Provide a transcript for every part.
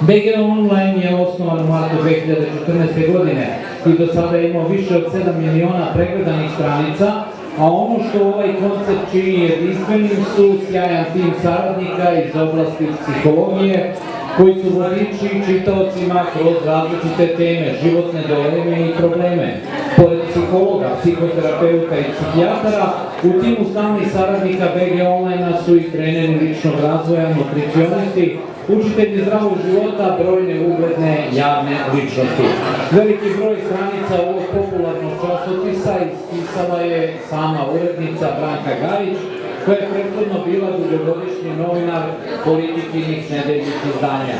BG Online je osnovan u martu 2014. godine i do sada je imao više od 7 miliona pregledanih stranica, a ono što ovaj koncept čini jedinstvenim su sjajan tim saradnika iz oblasti psihologije, koji su vodiči čitaocima kroz različite teme, životne dileme i probleme. Pored psihologa, psihoterapeuta i psihijatara, u timu stalnih saradnika BG Online su i treneri ličnog razvoja, nutricionisti, učitelji zdravog života, brojne ugledne javne ličnosti. Veliki broj stranica ovog popularnog časopisa ispisala je sama urednica Branka Gajić, koja je prethodno bila dugogodišnji novinar politikinih nedeljnih izdanja.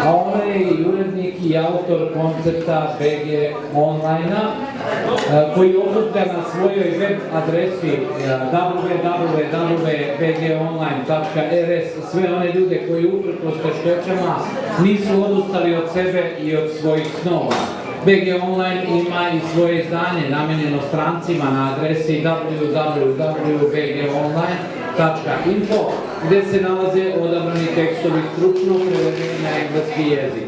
A ona je i urednik i autor koncepta BG Online-a, koji okuplja na svojoj web adresi www.bgonline.rs sve one ljude koji uprkos teškoćama nisu odustali od sebe i od svojih snova. BG Online ima i svoje izdanje namenjeno strancima na adresi www.bgonline.info, gde se nalaze odabrani tekstovi stručno prevedeni na engleski jezik.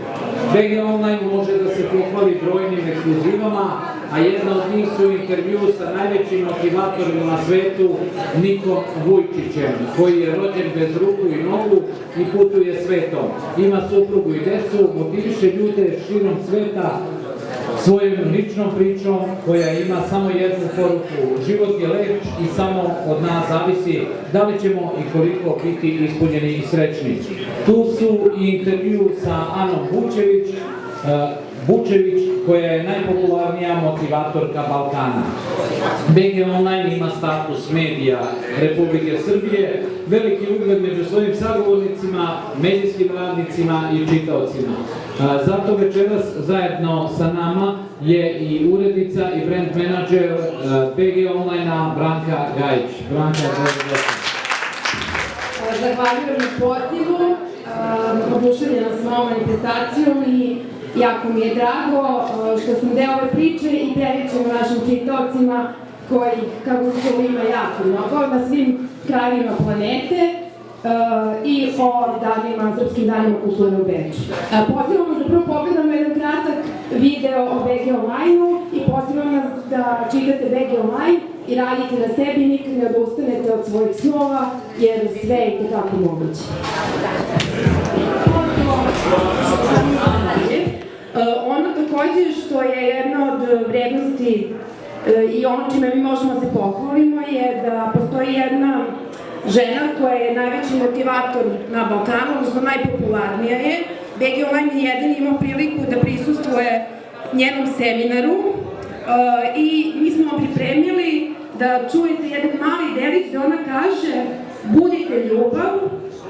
BG Online može da se pohvali brojnim ekskluzivama, a jedna od njih su intervju sa najvećim motivatorom na svetu, Nikom Vujčićem, koji je rođen bez ruku i nogu i putuje svetom. Ima suprugu i decu, motiviše ljude širom sveta svojom ličnom pričom koja ima samo jednu poruku. Život je lep i samo od nas zavisi da li ćemo i koliko biti ispunjeni i srećni. Tu su i intervju sa Anom Vučević, koja je najpopularnija motivatorka Balkana. BG Online ima status medija Republike Srbije, veliki ugled među svojim sagovornicima, medijskim radnicima i čitaocima. Zato večeras zajedno sa nama je i urednica i brand menadžer BG Online-a Branka Gajić. Branka, dobrodošla. Zahvaljujem na pozivu, oduševljena sam ovom manifestacijom i jako mi je drago što sam deo ove priče i preličemo našim čitaocima koji, kako se ima jako mnogo, na svim krajevima planete i o danima, srpskim danima kulture u Beču. Pozivam vas da prvo pogledamo jedan kratak video o BG Online-u i pozivam vas da čitate BG Online i radite na sebi, nikad ne odustanete od svojih snova, jer sve je tako moguće. Ono takođe što je jedna od vrednosti i ono čime mi možemo se pohvalimo je da postoji jedna žena koja je najveći motivator na Balkanu, odnosno najpopularnija je. BG Online je jedini imao priliku da prisustvuje njenom seminaru i mi smo vam pripremili da čujete jedan mali delić da ona kaže: budite ljubav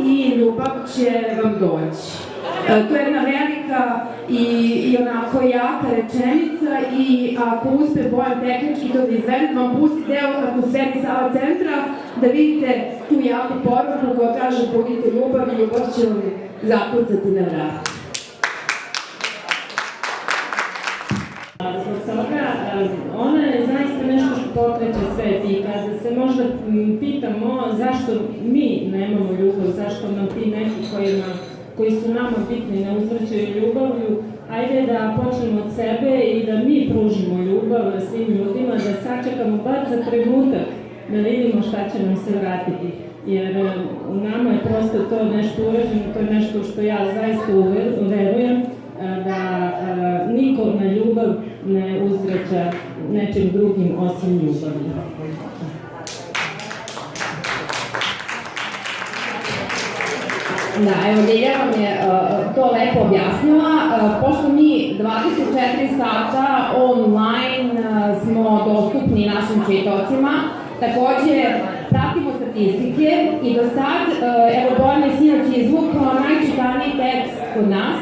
i ljubav će vam doći. To je jedna velika i onako jaka rečenica i ako uspe Bojan tehnički to da izvede, vam pusti deo atmosferi Sava centra da vidite tu jaku poruku koja kaže budite ljubav i ljubav će vam zakucati na vrat. Zbog toga, ona je zaista nešto što pokreće svet i kada se možda pitamo zašto mi nemamo ljubav, zašto nam ti neki koji su nama bitni ne uzvraćaju ljubavlju, ajde da počnemo od sebe i da mi pružimo ljubav svim ljudima, da sačekamo bar za trenutak, da vidimo šta će nam se vratiti. Jer u nama je prosto to nešto uraženo, to je nešto što ja zaista verujem, da niko na ljubav ne uzvraća nečim drugim osim ljubavi. Da, evo Lilja vam je to lepo objasnila. Pošto mi 24 sata online smo dostupni našim čitaocima, takođe pratimo statistike i do sad, evo Bojan je sinoć izvukao najčitaniji tekst kod nas,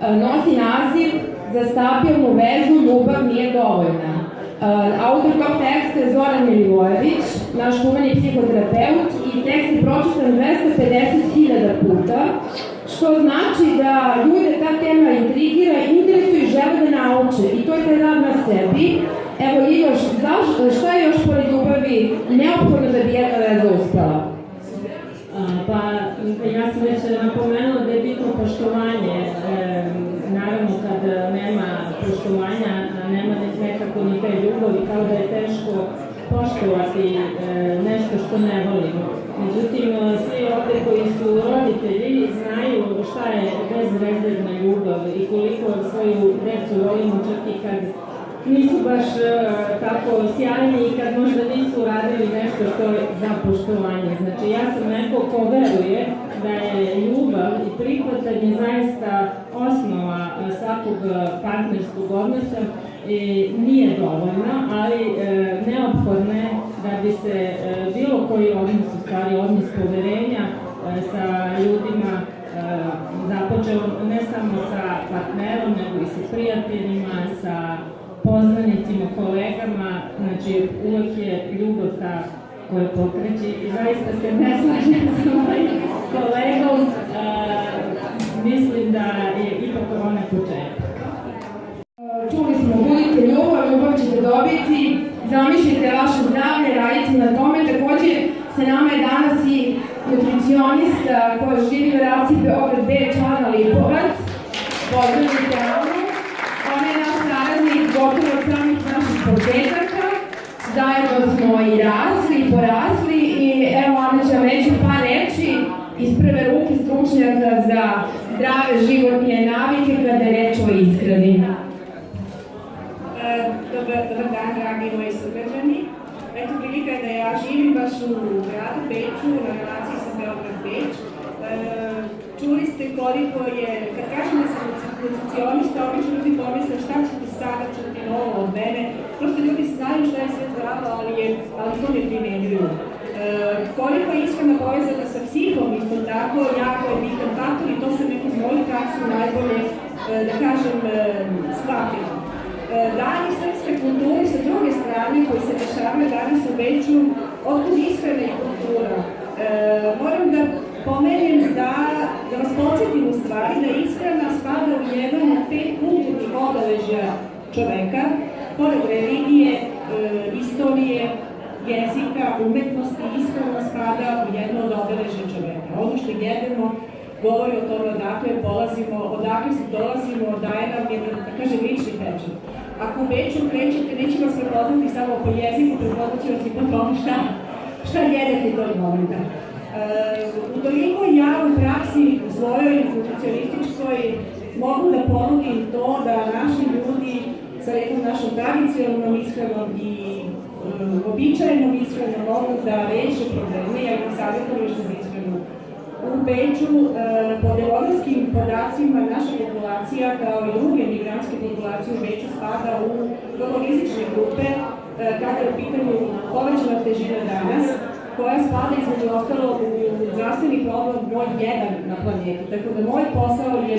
nosi naziv Za stabilnu vezu ljubav nije dovoljna. Autor tog teksta je Zoran Milivojević, naš čuveni psihoterapeut, i tekst je pročitan 250.000 puta, što znači da ljude ta tema intrigira, interesuje i žele da nauče. I to je taj rad na sebi. Evo Liljoš, šta je još pored ljubavi neophodno da bi jedna veza uspela? Pa ja sam već napomenula da je bitno poštovanje ispuni te ljubavi, kao da je teško poštovati nešto što ne volimo. Međutim, svi ovde koji su roditelji znaju šta je bezrezervna ljubav i koliko svoju decu volimo čak i kad nisu baš tako sjajni i kad možda nisu radili nešto što je za poštovanje. Znači, ja sam neko ko veruje da je ljubav i prihvatanje zaista osnova svakog partnerskog odnosa. Nije dovoljno, ali neophodno je da bi se bilo koji odnos, u stvari odnos poverenja sa ljudima započeo ne samo sa partnerom, nego i sa prijateljima, sa poznanicima, kolegama, znači uvek je ljubav ta koja pokreće i zaista se ne slažem sa mojim kolegom, mislim da je ipak ona početak. Čuli smo, budite ljubav, ljubav ćete dobiti, zamišljite vaše zdravlje, radite na tome. Takođe, sa nama je danas i nutricionista koja živi u relaciji Beograd Beč, Ana Lipovac. Pozdravite Anu. Ona je naš saradnik gotovo od samih naših početaka. Zajedno smo i rasli i porasli i evo Ana će vam reći par reči iz prve ruke stručnjaka za zdrave životne navike kada je reč o ishrani. Dobar dan, dragi moji sugrađani. Eto, prilika je da ja živim baš u gradu Beču, na relaciji sa Beograd-Beč. Čuli ste koliko je, kad kažem da sam nutricionista, obično ljudi pomisle šta ćete sada čuti novo od mene. Prosto ljudi znaju šta je sve zdravo, ali to ne primenjuju. Koliko je ishrana povezana sa psihom, isto tako, jako je bitan faktor i to sam neko iz moju praksu najbolje, da kažem, shvatila. Dani srpske kulture sa druge strane koji se dešavaju danas u Beču, otkud ishrana i kultura. Moram da pomenem da vas podsjetim u stvari da ishrana spada u jedan od 5 kulturnih obeležja čoveka, pored religije, istorije, jezika, umetnosti, ishrana spada u jedno od obeležja čoveka. Ono što jedemo govori o tome odakle polazimo, odakle se dolazimo, daje nam jedan, da kažem, lični pečat. Ako u Beču krećete, neće vas prepoznati samo po jeziku, prepoznat vas i po tome šta jedete tog momenta. Utoliko ja u praksi svojoj nutricionističkoj mogu da ponudim to da naši ljudi sa nekom našom tradicionalnom ishranom i običajnom ishranom mogu da reše probleme, ja ih savjetujem što za ishranu. U Beču, po demografskim podacima, naša populacija, kao i druge migrantske populacije u Beču, spada u vrlo rizične grupe kada je u pitanju povećana težina danas, koja spada između ostalog u zdravstveni problem broj 1 na planeti. Tako da moj posao je,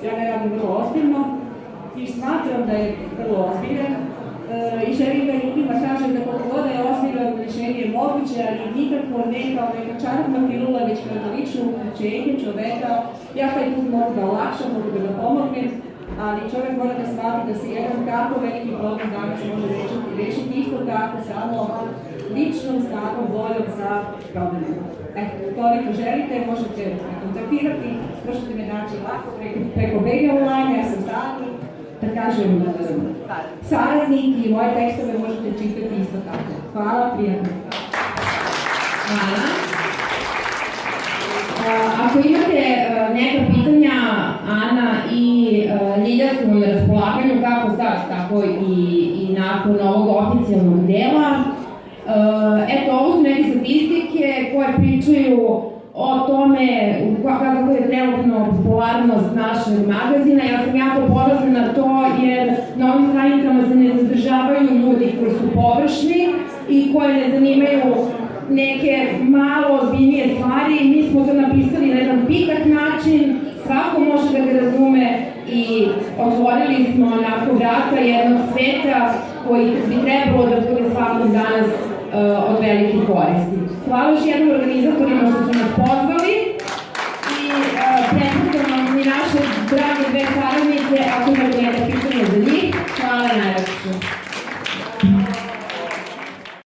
ja ne radim vrlo ozbiljno i smatram da je vrlo ozbiljan i želim da ljudima kažem da koliko god je ozbiljno rešenje je moguće, ali nikako ne kao neka čarobna pilula, već kao lično uključenje čoveka. Ja taj put mogu da olakšam, mogu da ga pomognem, ali čovek mora da shvati da se jedan tako veliki problem danas može rešiti isto tako samo ličnom snagom, voljom za problemima. Eto, koliko želite, možete me kontaktirati, možete me naći lako preko BG Online, ja sam stalni, da kažem, saradnik i moje tekstove možete čitati isto tako. Hvala, prijatno. Hvala. Ako imate neka pitanja, Ana i Ljilja su na raspolaganju kako sad, tako i nakon ovog oficijalnog dela. Eto, ovo su neke statistike koje pričaju o tome kako je trenutno popularnost našeg magazina. Ja sam jako ponosna na to jer na ovim stranicama se ne zadržavaju ljudi koji su površni i koje ne zanimaju neke malo ozbiljnije stvari. Mi smo to napisali na jedan pitak način, svako može da ga razume i otvorili smo onako vrata jednog sveta koji bi trebalo da bude svakom danas od velike koristi. Hvala još jednom organizatorima što su nas pozvali.